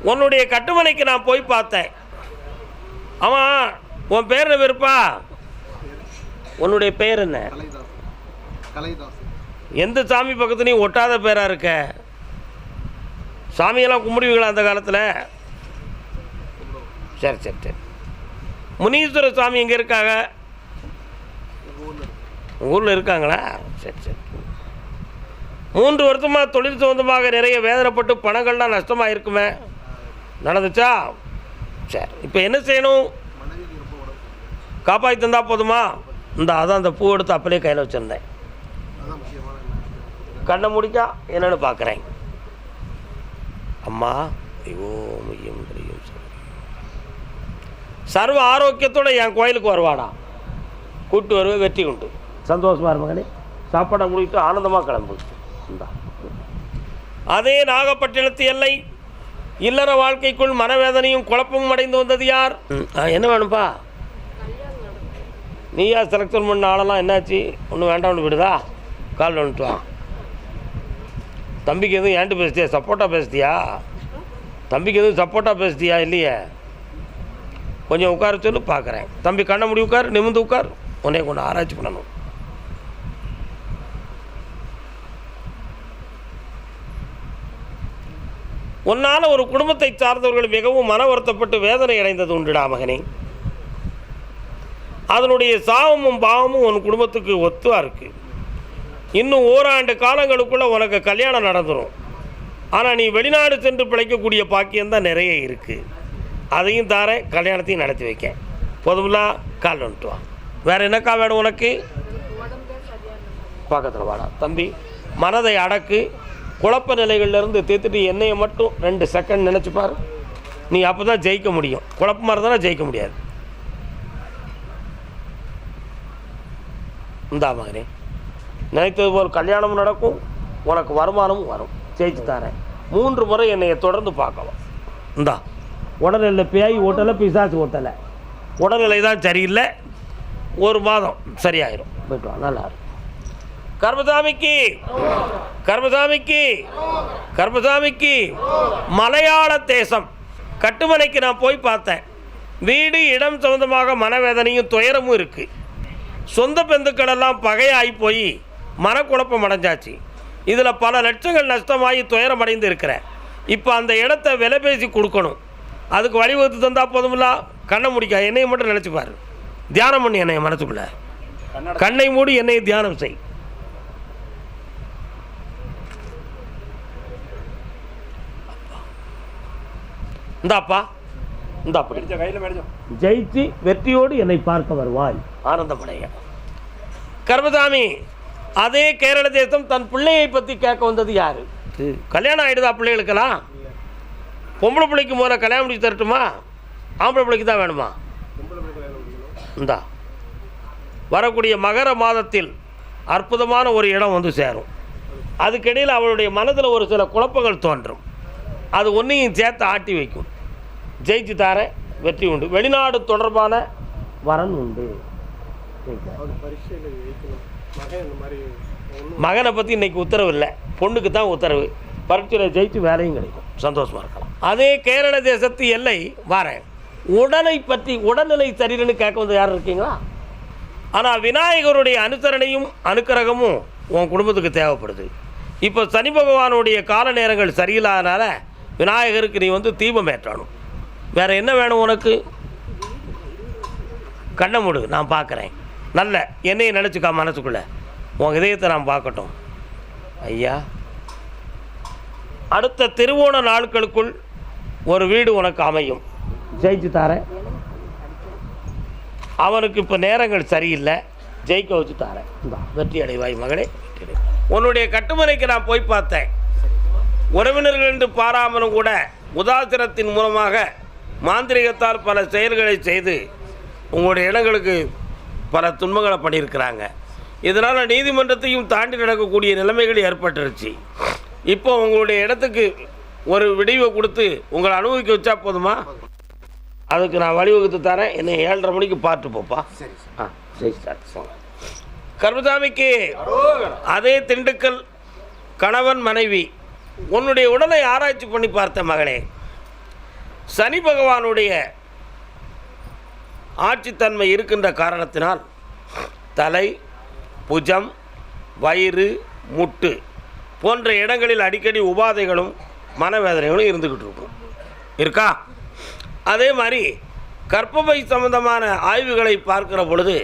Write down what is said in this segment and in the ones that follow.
உன்னுடைய கட்டுமனைக்கு நான் போய் பார்த்தேன். ஆமாம், உன் பேர் என்ன பேருப்பா? உன்னுடைய பேர் என்ன? எந்த சாமி பக்கத்துலையும் ஒட்டாத பேராக இருக்க. சாமியெல்லாம் கும்பிடுவீங்களா அந்த காலத்தில்? சரி சரி சரி. முனீஸ்வர சாமி எங்கே இருக்காங்க? ஊரில் இருக்காங்களா? சரி சரி. 3 வருஷமாக தொழில் சம்பந்தமாக நிறைய வேதனைப்பட்டு பணங்கள்லாம் நஷ்டமாக இருக்குமே, நடந்துச்சா? சரி, இப்போ என்ன செய்யணும்? காப்பாற்றி தந்தால் போதுமா? அதான் அந்த பூ எடுத்து அப்படியே கையில் வச்சுருந்தேன். கண்ணை முடிக்கா என்னென்னு பார்க்குறேன். அம்மா ஐயோ மையம் தெரியும், சர்வ ஆரோக்கியத்தோடு என் கோயிலுக்கு வருவாடா. கூட்டு வருவேன், வெற்றி உண்டு. சந்தோஷமாக இருமகனே, சாப்பாடை முடிக்கிட்டு ஆனந்தமாக கிளம்பு. அதே நாகப்பட்டினத்து எல்லை இல்லற வாழ்க்கைக்குள் மனவேதனையும் குழப்பமும் அடைந்து வந்தது யார்? என்ன வேணும்ப்பா? நீயா செலக்ஷன் பண்ண ஆளெல்லாம் என்னாச்சு? ஒன்றும் வேண்டாம்னு விடுதா? கால் வந்துட்டு வா. தம்பிக்கு எதுவும் ஏன்ட்டு பேசுத்தியா? சப்போர்ட்டாக பேசுத்தியா? தம்பிக்கு எதுவும் சப்போர்ட்டாக பேசுத்தியா? இல்லையே, கொஞ்சம் உட்கார சொல்லு பார்க்குறேன். தம்பி கண்ணை முடி உட்கார், நிமிந்து உட்கார். உன்னைய கொண்டு ஆராய்ச்சி பண்ணணும். உன்னால் ஒரு குடும்பத்தை சார்ந்தவர்கள் மிகவும் மன வருத்தப்பட்டு வேதனை அடைந்தது உண்டுடா மகனே. அதனுடைய சாபமும் பாவமும் உன் குடும்பத்துக்கு ஒத்துவா இருக்கு. இன்னும் ஓராண்டு காலங்களுக்குள்ளே உனக்கு கல்யாணம் நடந்துடும். ஆனால் நீ வெளிநாடு சென்று பிழைக்கக்கூடிய பாக்கியம்தான் நிறைய இருக்குது. அதையும் தார, கல்யாணத்தையும் நடத்தி வைக்க. போதுமில்லா? கால் வந்துட்டு வா. வேறு என்னக்கா வேணும் உனக்கு? பக்கத்தில் வாடா தம்பி. மனதை அடக்கு. குழப்ப நிலைகளிலிருந்து தீர்த்துட்டு என்னையை மட்டும் 2 செகண்ட் நினச்சிப்பார். நீ அப்போ தான் ஜெயிக்க முடியும். குழப்பமாக இருந்தாலும் ஜெயிக்க முடியாது. இந்தா மகனே, நினைத்தது போல் கல்யாணமும் நடக்கும், உனக்கு வருமானமும் வரும். ஜெயிச்சு தாரேன். 3 முறை என்னையை தொடர்ந்து பார்க்கலாம். இந்தா, உடல்நிலை பேய் ஓட்டலை, பிசாசு ஓட்டலை, உடல்நிலை தான் சரியில்லை. 1 மாதம் சரியாயிரும். போய்ட்டு வா, நல்லா இருக்கும். கர்மசாமிக்கு கர்மசாமிக்கு கர்மசாமிக்கு மலையாள தேசம் கட்டுமனைக்கு நான் போய் பார்த்தேன். வீடு இடம் சம்பந்தமாக மனவேதனையும் துயரமும் இருக்குது. சொந்த பந்துக்களெல்லாம் பகையாகி போய் மனக்குழப்பம் அடைஞ்சாச்சு. இதில் பல லட்சங்கள் நஷ்டமாகி துயரம் அடைந்து இருக்கிறேன். இப்போ அந்த இடத்த விலை பேசி கொடுக்கணும். அதுக்கு வழிவகுத்து தந்தால் போதுமில்லா? கண்ணை முடிக்க என்னையை மட்டும் நினச்சிப்பார். தியானம் பண்ணி என்னை மனசுக்குள்ள கண்ணை மூடி என்னை தியானம் செய். இந்தாப்பா, இந்த அப்படி ஜெயிச்சு வெற்றியோடு என்னை பார்க்க வருவாய். ஆனந்தமடைய. கர்மசாமி, அதே கேரள தேசம் தன் பிள்ளையை பற்றி கேட்க வந்தது யாரு? கல்யாணம் ஆகிடுதா பிள்ளைகளுக்கெல்லாம்? பொம்பளை பிள்ளைக்கு முதல்ல கல்யாணம் முடிச்சு தரட்டுமா? ஆம்பளை பிள்ளைக்கு தான் வேணுமா? இந்தா, வரக்கூடிய மகர மாதத்தில் அற்புதமான ஒரு இடம் வந்து சேரும். அதுக்கிடையில் அவளுடைய மனதில் ஒரு சில குழப்பங்கள் தோன்றும். அது ஒன்றையும் சேர்த்து ஆட்டி வைக்கும். ஜெயிச்சு தார, வெற்றி உண்டு. வெளிநாடு தொடர்பான வரன் உண்டு. மகனை பற்றி இன்றைக்கி உத்தரவு இல்லை, பொண்ணுக்கு தான் உத்தரவு. பரீட்சையில் ஜெயிச்சு வேலையும் கிடைக்கும். சந்தோஷமாக இருக்கலாம். அதே கேரள தேசத்து எல்லை வாரேன். உடலை பற்றி, உடல்நிலை சரியில்லைன்னு கேட்க வந்து யாரும் இருக்கீங்களா? ஆனால் விநாயகருடைய அனுசரணையும் அனுக்கிரகமும் உன் குடும்பத்துக்கு தேவைப்படுது. இப்போ சனி பகவானுடைய கால நேரங்கள் சரியில்லாதனால விநாயகருக்கு நீ வந்து தீபம் ஏற்றணும். வேறு என்ன வேணும் உனக்கு? கண்ணை மூடு, நான் பார்க்குறேன். நல்ல என்னையை நினச்சிக்கா மனசுக்குள்ளே. உன் இதயத்தை நான் பார்க்கட்டும். ஐயா, அடுத்த திருவோண நாட்களுக்குள் ஒரு வீடு உனக்கு அமையும். ஜெயிச்சு தாரேன். அவனுக்கு இப்போ நேரங்கள் சரியில்லை, ஜெயிக்க வச்சு தாரேன். வெற்றி அடைவாய் மகளே. உன்னுடைய கட்டுமனைக்கு நான் போய் பார்த்தேன். உறவினர்கள் என்று பாராமலும் கூட உதாசீனத்தின் மூலமாக மாந்திரிகத்தால் பல செயல்களை செய்து உங்களுடைய இடங்களுக்கு பல துன்பங்களை பண்ணியிருக்கிறாங்க. இதனால் நீதிமன்றத்தையும் தாண்டி நடக்கக்கூடிய நிலைமைகள் ஏற்பட்டுருச்சு. இப்போ உங்களுடைய இடத்துக்கு ஒரு விடிவை கொடுத்து உங்களை அனுபவிக்க வச்சா போதுமா? அதுக்கு நான் வழிவகுத்து தரேன். என்னை 7:30 மணிக்கு பார்த்து போப்பா. சரி சார். கர்மசாமிக்கு அதே திண்டுக்கல் கணவன் மனைவி. உன்னுடைய உடலை ஆராய்ச்சி பண்ணி பார்த்த மகளே, சனி பகவானுடைய ஆட்சித்தன்மை இருக்கின்ற காரணத்தினால் தலை, புஜம், வயிறு, முட்டு போன்ற இடங்களில் அடிக்கடி உபாதைகளும் மனவேதனைகளும் இருந்துக்கிட்டு இருக்கும். இருக்கா? அதே மாதிரி கர்ப்பப்பை சம்பந்தமான ஆய்வுகளை பார்க்கிற பொழுது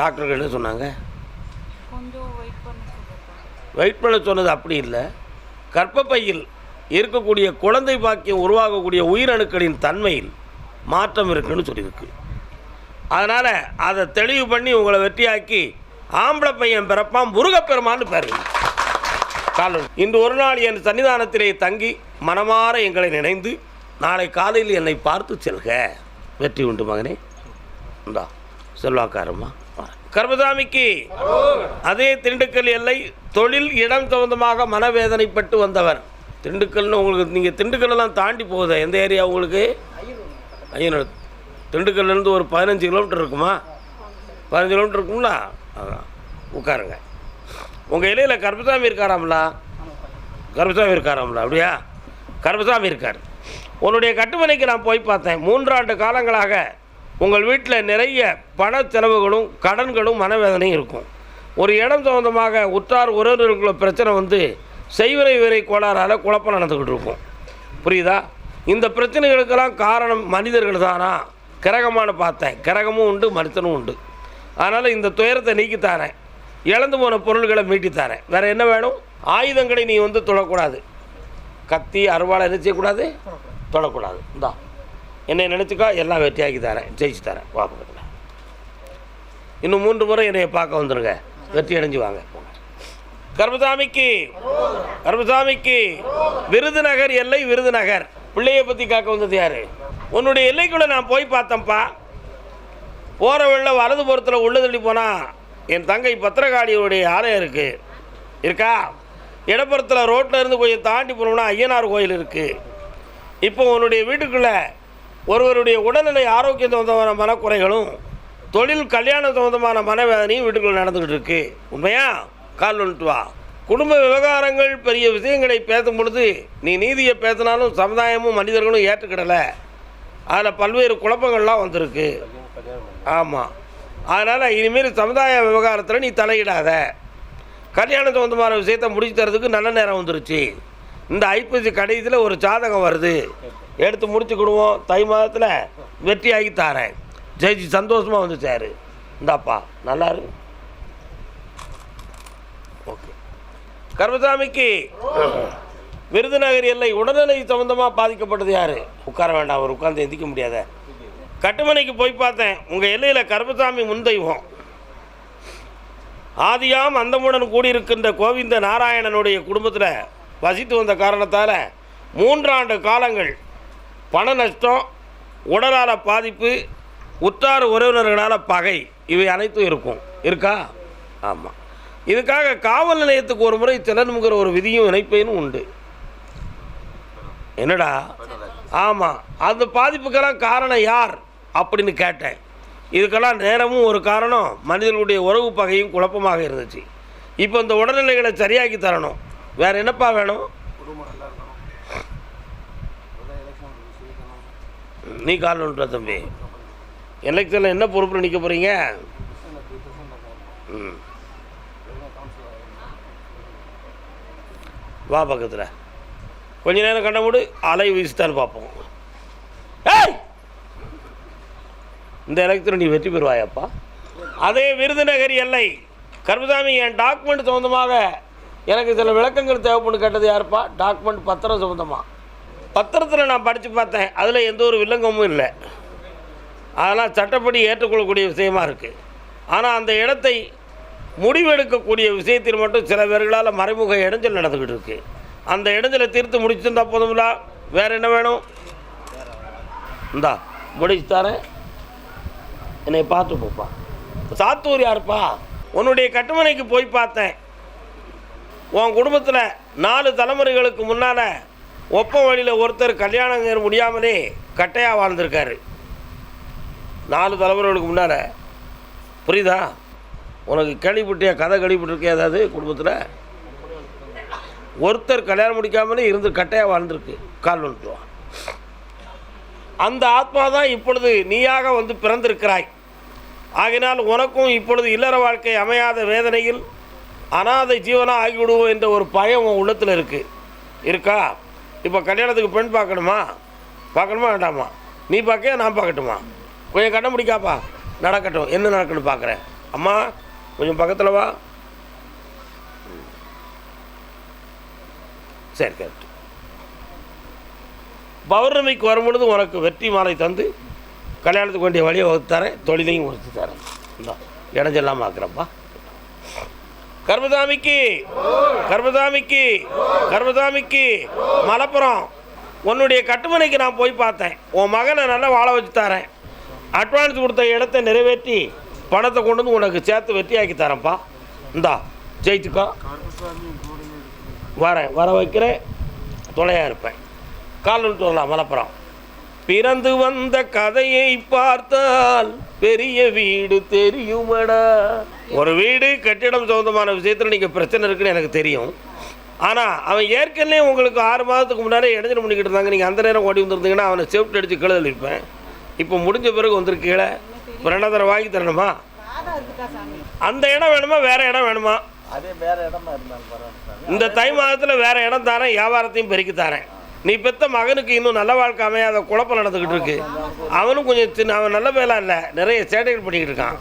டாக்டர்கள் என்ன சொன்னாங்க? வெயிட் பண்ண சொன்னது அப்படி இல்லை. கர்ப்பப்பையில் இருக்கக்கூடிய குழந்தை பாக்கியம் உருவாகக்கூடிய உயிரணுக்களின் தன்மையில் மாற்றம் இருக்குன்னு சொல்லியிருக்கு. அதனால் அதை தெளிவு பண்ணி உங்களை வெற்றியாக்கி ஆம்பளை பையன் பிறப்பான், முருகப்பெருமான்னு பேர். இன்று ஒரு நாள் என் சன்னிதானத்திலே தங்கி மனமாற எங்களை நினைந்து நாளை காலையில் என்னை பார்த்து செல்க. வெற்றி உண்டு மகனே. இந்தா செல்வாக்காரம்மா. கர்மசாமிக்கு அதே திண்டுக்கல் எல்லை தொழில் இடம் சம்பந்தமாக மனவேதனைப்பட்டு வந்தவர். திண்டுக்கல்னு உங்களுக்கு, நீங்கள் திண்டுக்கல்லாம் தாண்டி போகுது. எந்த ஏரியா உங்களுக்கு? ஐயனூர். திண்டுக்கல்லேருந்து ஒரு 15 கிலோமீட்டர் இருக்குமா? 15 கிலோமீட்டர் இருக்குங்களா? அதான் உட்காருங்க. உங்கள் இலையில் கர்மசாமி இருக்காராம்லா? கர்மசாமி இருக்காராம்லா? அப்படியா? கர்மசாமி இருக்கார். உன்னுடைய கட்டுமனைக்கு நான் போய் பார்த்தேன். 3 ஆண்டு காலங்களாக உங்கள் வீட்டில் நிறைய பண செலவுகளும் கடன்களும் மனவேதனையும் இருக்கும். ஒரு இடம் சம்பந்தமாக உற்றார் உறவினர்களுக்குள்ள பிரச்சனை வந்து செய்வினை விரை கோளாறால் குழப்பம் நடந்துக்கிட்டு இருக்கும். புரியுதா? இந்த பிரச்சனைகளுக்கெல்லாம் காரணம் மனிதர்கள் தானா? கிரகமான பார்த்தேன். கிரகமும் உண்டு, மனுஷனும் உண்டு. அதனால் இந்த துயரத்தை நீக்கித்தாரேன். இழந்து போன பொருள்களை மீட்டித்தாரேன். வேறு என்ன வேணும்? ஆயுதங்களை நீ வந்து தொடக்கூடாது. கத்தி, அருவாளை என்ன செய்யக்கூடாது? தொடக்கூடாது. இந்தா என்னை நினச்சிக்கா, எல்லாம் வெற்றியாக்கி தரேன், ஜெயிச்சு தரேன். வா பக்கத்தில். இன்னும் 3 முறை என்னை பார்க்க வந்துடுங்க. வெற்றி அடைஞ்சு வாங்க. கர்மசாமிக்கு கர்மசாமிக்கு விருதுநகர் எல்லை. விருதுநகர் பிள்ளையை பற்றி காக்க வந்தது யார்? உன்னுடைய எல்லைக்குள்ளே நான் போய் பார்த்தேன்ப்பா. போகிற வழியில் வலது புறத்தில் உள்ள தள்ளி போனால் என் தங்கை பத்திரகாளியுடைய ஆலயம் இருக்குது. இருக்கா? இடப்புறத்தில் ரோட்டில் இருந்து கொஞ்சம் தாண்டி போனோம்னா ஐயனார் கோயில் இருக்குது. இப்போ உன்னுடைய வீட்டுக்குள்ளே ஒருவருடைய உடல்நிலை ஆரோக்கியம் சம்பந்தமான மனக்குறைகளும் தொழில் கல்யாணம் சம்பந்தமான மனவேதனையும் வீட்டுக்குள்ளே நடந்துக்கிட்டு இருக்கு. உண்மையா? கால் வந்துட்டு வா. குடும்ப விவகாரங்கள் பெரிய விஷயங்களை பேசும் பொழுது நீ நீதியை பேசினாலும் சமுதாயமும் மனிதர்களும் ஏற்றுக்கிடலை. அதில் பல்வேறு குழப்பங்கள்லாம் வந்திருக்கு. ஆமாம். அதனால் இனிமேல் சமுதாய விவகாரத்தில் நீ தலையிடாத. கல்யாணம் சம்பந்தமான விஷயத்தை முடிச்சு தரதுக்கு நல்ல நேரம் வந்துருச்சு. இந்த ஐப்பசி கடைசியில் ஒரு ஜாதகம் வருது, எடுத்து முடிச்சுக்கிடுவோம். தை மாதத்தில் வெற்றியாகி தாரேன். ஜெயிச்சு சந்தோஷமாக வந்து சார். இந்தாப்பா நல்லா இருக்கு. ஓகே. கர்மசாமிக்கு விருதுநகர் எல்லை உடல்நிலை சம்பந்தமாக பாதிக்கப்பட்டது யார்? உட்கார வேண்டாம், அவர் உட்கார்ந்து எந்திக்க முடியாத. கட்டுமனைக்கு போய் பார்த்தேன். உங்கள் எல்லையில் கர்மசாமி முன்தெய்வம். ஆதியாம் அந்தமுடன் கூடியிருக்கின்ற கோவிந்த நாராயணனுடைய குடும்பத்தில் வசித்து வந்த காரணத்தால் 3 ஆண்டு காலங்கள் பண நஷ்டம், உடலால் பாதிப்பு, உற்றார் உறவினர்களால் பகை, இவை அனைத்தும் இருக்கும். இருக்கா? ஆமாம். இதுக்காக காவல் நிலையத்துக்கு ஒரு முறை செல்லணுங்கிற ஒரு விதியும் இணைப்பையும் உண்டு. என்னடா? ஆமாம். அந்த பாதிப்புக்கெல்லாம் காரணம் யார் அப்படின்னு கேட்டேன். இதுக்கெல்லாம் நேரமும் ஒரு காரணம், மனிதர்களுடைய உறவு பகையும் குழப்பமாக இருந்துச்சு. இப்போ இந்த உடல்நிலைகளை சரியாக்கி தரணும். வேறு என்னப்பா வேணும்? நீ கால் ஒன்ற தம்பி. எலெக்ஷனில் என்ன பொறுப்பில் நிற்க போகிறீங்க? வா பக்கத்தில். கொஞ்ச நேரம் கண்ட மூடு, அலை வீசித்தான்னு பார்ப்போம். ஏய், இந்த எலெக்ஷன் நீ வெற்றி பெறுவாயப்பா. அதே விருதுநகர் எல்லை கர்மசாமி, என் டாக்குமெண்ட் சம்மந்தமாக எனக்கு சில விளக்கங்கள் தேவைப்படும் கேட்டது யாருப்பா? டாக்குமெண்ட் பத்திரம் சம்மந்தமாக. பத்திரத்தில் நான் படித்து பார்த்தேன். அதில் எந்த ஒரு வில்லங்கமும் இல்லை. அதெல்லாம் சட்டப்படி ஏற்றுக்கொள்ளக்கூடிய விஷயமா இருக்குது. ஆனால் அந்த இடத்தை முடிவெடுக்கக்கூடிய விஷயத்தில் மட்டும் சில பேர்களால் மறைமுக இடைஞ்சல் நடந்துக்கிட்டு இருக்குது. அந்த இடைஞ்சலை தீர்த்து முடிச்சுருந்தா போதுங்களா? வேறு என்ன வேணும்? இந்தா முடிச்சு தரேன், என்னை பார்த்து போப்பா. சாத்தூர் யாருப்பா? உன்னுடைய கட்டுமனைக்கு போய் பார்த்தேன். உன் குடும்பத்தில் 4 தலைமுறைகளுக்கு முன்னால் ஒப்ப வழியில் ஒருத்தர் கல்யாணம் முடியாமலே கட்டையாக வாழ்ந்திருக்காரு. 4 தலைமுறைகளுக்கு முன்னால். புரியுதா? உனக்கு கேள்விப்பட்டியா? கதை கேள்விப்பட்டிருக்கே ஏதாவது? குடும்பத்தில் ஒருத்தர் கல்யாணம் முடிக்காமலே இருந்து கட்டையாக வாழ்ந்துருக்கு. கால் வந்துட்டுவான். அந்த ஆத்மா தான் இப்பொழுது நீயாக வந்து பிறந்திருக்கிறாய். ஆகினால் உனக்கும் இப்பொழுது இல்லற வாழ்க்கை அமையாத வேதனையில் அனாதை ஜீவனாக ஆகிவிடுவோம் என்ற ஒரு பயம் உன் உள்ளத்தில் இருக்கா? இப்போ கல்யாணத்துக்கு பெண் பார்க்கணுமா வேண்டாமா? நீ பார்க்க நான் பார்க்கட்டுமா? கொஞ்சம் கண்ண முடிக்காப்பா, நடக்கட்டும். என்ன நடக்கணும் பார்க்குறேன். அம்மா கொஞ்சம் பக்கத்தில் வா. சரி கரெக்ட். பௌர்ணமிக்கு வரும்பொழுது உனக்கு வெற்றி மாலை தந்து கல்யாணத்துக்கு வேண்டிய வழியை வகுத்து தரேன், தொழிலையும் வகுத்து தரேன். இந்த இடைஞ்செல்லாம் பார்க்குறப்பா. கர்மசாமிக்கு கர்மசாமிக்கு கர்மசாமிக்கு மலப்புறம் உன்னுடைய கட்டுமனைக்கு நான் போய் பார்த்தேன். உன் மகனை நல்லா வாழ வச்சு தரேன். அட்வான்ஸ் கொடுத்த இடத்தை நிறைவேற்றி பணத்தை கொண்டு வந்து உனக்கு சேர்த்து வெற்றியாக்கி தரேன்ப்பா. இந்தா ஜெயிச்சுக்கோ. வர வைக்கிறேன், துணையாக இருப்பேன். கால் சொல்லலாம். மலப்புறம் பிறந்து வந்த கதையை பார்த்தால் பெரிய வீடு தெரியுமடா. ஒரு வீடு கட்டிடம் சம்பந்தமான விஷயத்தில் நீங்கள் பிரச்சனை இருக்குன்னு எனக்கு தெரியும். ஆனால் அவன் ஏற்கனவே உங்களுக்கு 6 மாதத்துக்கு முன்னாடி இடைஞ்சல் பண்ணிக்கிட்டு இருந்தாங்க. நீங்கள் அந்த நேரம் ஓடி வந்துருந்தீங்கன்னா அவனை சேஃப்டி அடித்து கீழே தள்ளிப்பேன். இப்போ முடிஞ்ச பிறகு வந்திருக்கீங்களே, இப்போ 2 தடவை வாங்கி தரணுமா? அந்த இடம் வேணுமா வேறு இடம் வேணுமா? இந்த தை மாதத்தில் வேறு இடம் தரேன், வியாபாரத்தையும் பெருக்கி தரேன். நீ பெற்ற மகனுக்கு இன்னும் நல்ல வாழ்க்கை அமையாத குழப்பம் நடந்துக்கிட்டு இருக்கு. அவனும் கொஞ்சம் சின்ன, அவன் நல்ல வேலை இல்லை, நிறைய சேட்டைகள் பண்ணிக்கிட்டு இருக்கான்.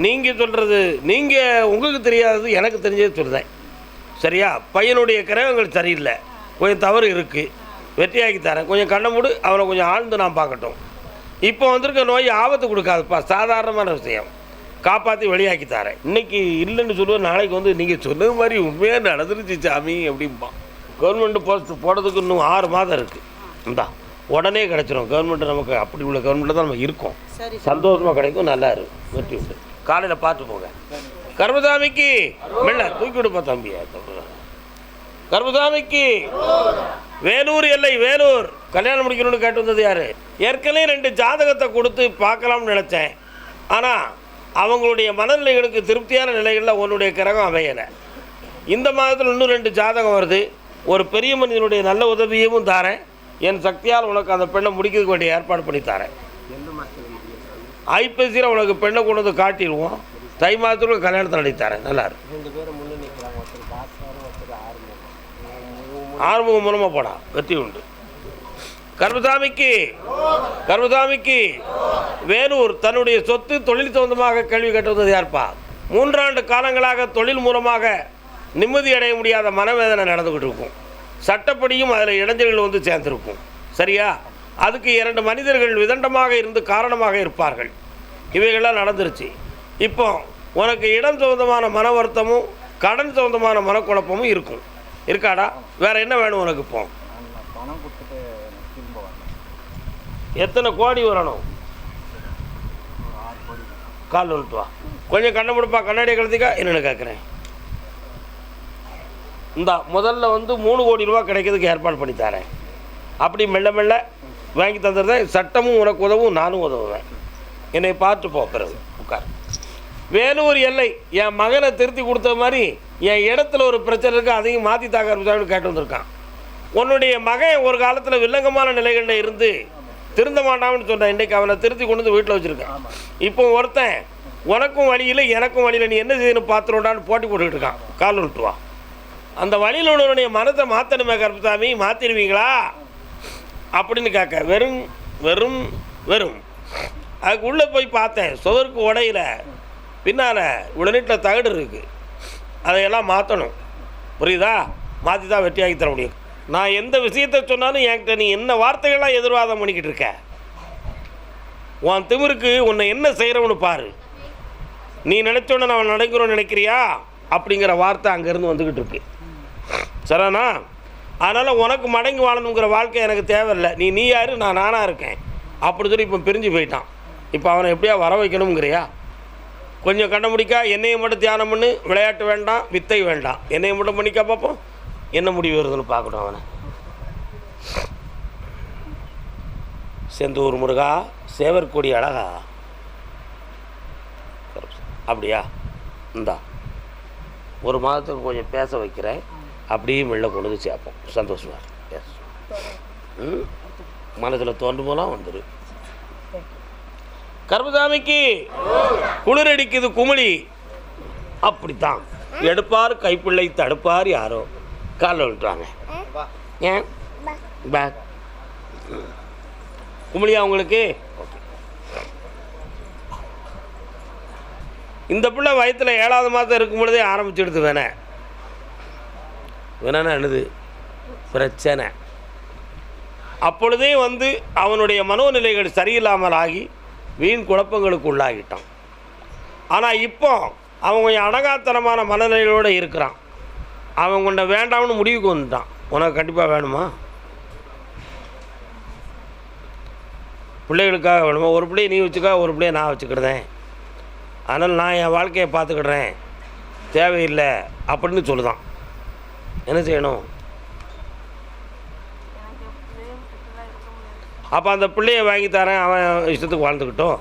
நீங்கள் சொல்கிறது நீங்கள் உங்களுக்கு தெரியாதது எனக்கு தெரிஞ்சது சொல்கிறேன். சரியா? பையனுடைய கிரகங்கள் சரியில்லை, கொஞ்சம் தவறு இருக்குது. வெற்றியாக்கி தரேன். கொஞ்சம் கண்ணை மூடு, அவனை கொஞ்சம் ஆழ்ந்து நான் பார்க்கட்டும். இப்போ வந்திருக்க நோய் ஆபத்து கொடுக்காதுப்பா, சாதாரணமான விஷயம். காப்பாற்றி வெளியாக்கி தரேன். இன்றைக்கி இல்லைன்னு சொல்லுவேன், நாளைக்கு வந்து நீங்கள் சொன்னது மாதிரி உண்மையாக நடந்துருச்சு சாமி அப்படிம்பான். கவர்மெண்ட்டு போஸ்ட் போடுறதுக்கு இன்னும் 6 மாதம் இருக்குது. இந்தா உடனே கிடச்சிரும். கவர்மெண்ட்டு நமக்கு அப்படி உள்ள கவர்மெண்ட்டில் தான் நம்ம இருக்கோம். சந்தோஷமாக கிடைக்கும், நல்லா இருக்கும், வெற்றி உண்டு. காலையில் பார்த்து போங்க. கர்மசாமிக்கு மெல்ல தூக்கி விடுப்பா தம்பியா. கர்மசாமிக்கு வேலூர் எல்லை வேலூர் கல்யாணம் முடிக்கணும்னு கேட்டு வந்தது யார்? ஏற்கனவே 2 ஜாதகத்தை கொடுத்து பார்க்கலாம்னு நினச்சேன். ஆனால் அவங்களுடைய மனநிலைகளுக்கு திருப்தியான நிலைகளில் உன்னுடைய கிரகம் அமையலை. இந்த மாதத்தில் இன்னும் 2 ஜாதகம் வருது. ஒரு பெரிய மனிதனுடைய நல்ல உதவியும் தாரேன். என் சக்தியால் உனக்கு அந்த பெண்ணை முடிக்கிறதுக்கு வேண்டிய ஏற்பாடு பண்ணி தரேன். ஐப்பசியில் உனக்கு பெண்ணை கொண்டு வந்து காட்டிடுவோம். தை மாதத்துக்கு கல்யாணத்தை நடத்தி தரேன். நல்லா இருக்கும். ஆறுமுகம் மூலமாக போடா, வெற்றி உண்டு. கர்மசாமிக்கு கர்மசாமிக்கு வேலூர் தன்னுடைய சொத்து தொழில் சொந்தமாக கேள்வி கேட்டுவது யார்ப்பா? 3 ஆண்டு காலங்களாக தொழில் மூலமாக நிம்மதி அடைய முடியாத மனவேதனை நடந்துக்கிட்டு இருக்கும். சட்டப்படியும் அதில் இடைஞ்சல்கள் வந்து சேர்ந்துருக்கும். சரியா? அதுக்கு 2 மனிதர்கள் விதண்டமாக இருந்து காரணமாக இருப்பார்கள். இவைகள்லாம் நடந்துருச்சு. இப்போ உனக்கு இடம் சம்பந்தமான மன வருத்தமும் கடன் சம்பந்தமான மனக்குழப்பமும் இருக்கும். இருக்காடா? வேற என்ன வேணும் உனக்கு? இப்போ எத்தனை கோடி வரணும்? கால் வந்துட்டு வா. கொஞ்சம் கண்ணை முடிப்பா, கண்ணாடியை கழுத்திக்கா. என்னென்னு கேட்குறேன். இந்த முதல்ல வந்து 3 கோடி ரூபா கிடைக்கிறதுக்கு ஏற்பாடு பண்ணி தரேன். அப்படி மெல்ல மெல்ல வாங்கி தந்துடுறேன். சட்டமும் உனக்கு உதவும், நானும் உதவுவேன். என்னை பார்த்து போ. பிறகு உட்கார். வேலூர் எல்லை என் மகனை திருத்தி கொடுத்த மாதிரி என் இடத்துல ஒரு பிரச்சனை இருக்குது, அதையும் மாற்றி தாக்கன்னு கேட்டு வந்திருக்கான். உன்னுடைய மகன் ஒரு காலத்தில் வில்லங்கமான நிலைகளில் இருந்து திருந்த மாட்டான்னு சொன்னேன். இன்றைக்கு அவனை திருத்தி கொண்டு வந்து வீட்டில் வச்சுருக்கான். இப்போ ஒருத்தன் உனக்கும் வழியில் எனக்கும் வழியில் நீ என்ன செய்யணும் பார்த்துருண்டான்னு போட்டி போட்டுக்கிட்டு இருக்கான். கால் விட்டு வா. அந்த வழியில் உள்ளவனுடைய மனத்தை மாற்றணுமே கருப்பசாமி, மாற்றிடுவீங்களா அப்படின்னு கேட்க வெறும் வெறும் வெறும் அதுக்கு உள்ளே போய் பார்த்தேன். சுவருக்கு உடையில் பின்னால் உடனீட்டில் தகடு இருக்குது. அதையெல்லாம் மாற்றணும். புரியுதா? மாற்றி தான் வெற்றியாகி தர முடியும். நான் எந்த விஷயத்தை சொன்னாலும் என்கிட்ட நீ என்ன வார்த்தைகள்லாம் எதிர்வாதம் பண்ணிக்கிட்டு இருக்க? உன் திமிருக்கு உன்னை என்ன செய்கிறவனு பாரு. நீ நினச்சோன்னு நான் நடக்கிறோன்னு நினைக்கிறியா அப்படிங்கிற வார்த்தை அங்கேருந்து வந்துக்கிட்டு இருக்கு. சரிண்ணா? அதனால் உனக்கு மடங்கி வாழணுங்கிற வாழ்க்கை எனக்கு தேவையில்லை. நீ யார், நான் நானாக இருக்கேன் அப்படி சொல்லி இப்போ பிரிஞ்சு போயிட்டான். இப்போ அவனை எப்படியா வர வைக்கணுங்கிறியா? கொஞ்சம் கண்ண முடிக்கா. என்னையை மட்டும் தியானம் பண்ணு. விளையாட்டு வேண்டாம், வித்தை வேண்டாம். என்னையை மட்டும் பண்ணிக்கா பார்ப்போம் என்ன முடிவு வருதுன்னு பார்க்கணும். அவனை செந்தூர் முருகா, சேவற்கொடி அழகா, அப்படியா? இந்தா 1 மாதத்துக்கு கொஞ்சம் பேச வைக்கிறேன். அப்படியே மெல்ல கொண்டு வந்து சேர்ப்போம். சந்தோஷமாக எஸ். மனசில் தோன்றும்போலாம் வந்துடும். கருப்பசாமிக்கு குளிர் அடிக்குது குமிழி, அப்படித்தான் எடுப்பார் கைப்பிள்ளை தடுப்பார் யாரோ. காலில் விட்டுவாங்க. ஏன் பேக் குமிழியா உங்களுக்கு? இந்த பிள்ளை வயத்தில் 7வது மாதம் இருக்கும் பொழுதே ஆரம்பிச்சுடுது வேணா என்னது பிரச்சனை. அப்பொழுதே வந்து அவனுடைய மனோநிலைகள் சரியில்லாமல் ஆகி வீண் குழப்பங்களுக்கு உள்ளாகிட்டான். ஆனால் இப்போ அவன் கொஞ்சம் அடங்காத்தனமான மனநிலையோடு இருக்கிறான். அவன் கொண்ட வேண்டாம்னு முடிவுக்கு வந்துட்டான். உனக்கு கண்டிப்பாக வேணுமா? பிள்ளைகளுக்காக வேணுமா? ஒரு பிள்ளையை நீ வச்சுக்கா, ஒரு பிள்ளையை நான் வச்சுக்கிடுதேன், அதனால் நான் என் வாழ்க்கையை பார்த்துக்கிடுறேன், தேவையில்லை அப்படின்னு சொல்லுதான். என்ன செய்யணும்? அப்போ அந்த பிள்ளையை வாங்கி தரேன், அவன் இஷ்டத்துக்கு வாழ்ந்துக்கிட்டோம்,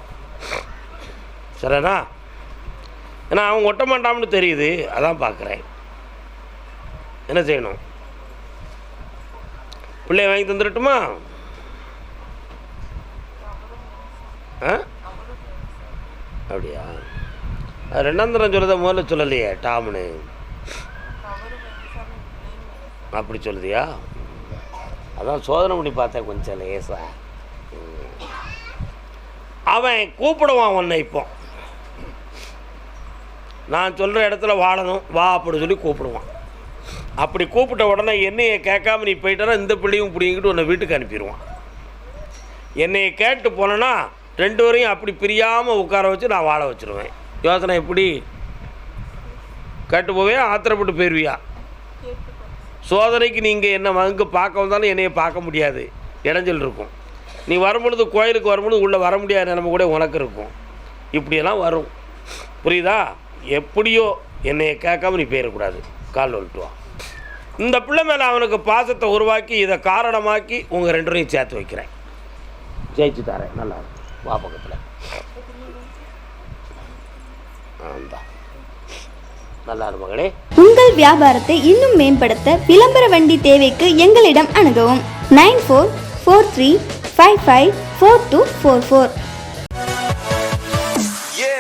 சரிண்ணா? ஏன்னா அவன் ஒட்ட மாட்டான்னு தெரியுது, அதான் பார்க்குறேன். என்ன செய்யணும்? பிள்ளையை வாங்கி தந்துடட்டுமா? அப்படியா? அது 2ஆம் தரம் சொல்லுறத முதல்ல சொல்லலையே டாம்னு, அப்படி சொல்லுதியா? அதான் சோதனை பண்ணி பார்த்தேன் கொஞ்சம் லேசா. அவன் கூப்பிடுவான் உன்னை. இப்போ நான் சொல்கிற இடத்துல வாழணும் வா அப்படி சொல்லி கூப்பிடுவான். அப்படி கூப்பிட்ட உடனே என்னையை கேட்காம நீ போயிட்டனா இந்த பிள்ளையும் பிடிங்கிட்டு உன்னை வீட்டுக்கு அனுப்பிடுவான். என்னையை கேட்டு போனேன்னா 2 வரையும் அப்படி பிரியாமல் உட்கார வச்சு நான் வாழ வச்சுருவேன். யோசனை எப்படி? கேட்டு போவே ஆத்திரப்பட்டு போயிடுவியா? சோதனைக்கு நீங்கள் என்ன அங்கே பார்க்க வந்தாலும் என்னையை பார்க்க முடியாது, இடைஞ்சல் இருக்கும். நீ வரும்பொழுது கோயிலுக்கு வரும்பொழுது உள்ளே வர முடியாத நிலைமை கூட உனக்கு இருக்கும். இப்படியெல்லாம் வரும், புரியுதா? எப்படியோ என்னையை கேட்காம நீ போயிடக்கூடாது. கால் வந்துட்டு வா. இந்த பிள்ளை மேலே அவனுக்கு பாசத்தை உருவாக்கி இதை காரணமாக்கி உங்கள் 2 பேரையும் சேர்த்து வைக்கிறேன். ஜெயிச்சு தரேன். நல்லா வா பக்கத்தில். நல்லா மகளே. உங்கள் வியாபாரத்தை இன்னும் மேம்படுத்த விளம்பர வண்டி தேவைக்கு எங்களிடம் அணுகவும். 9443554244.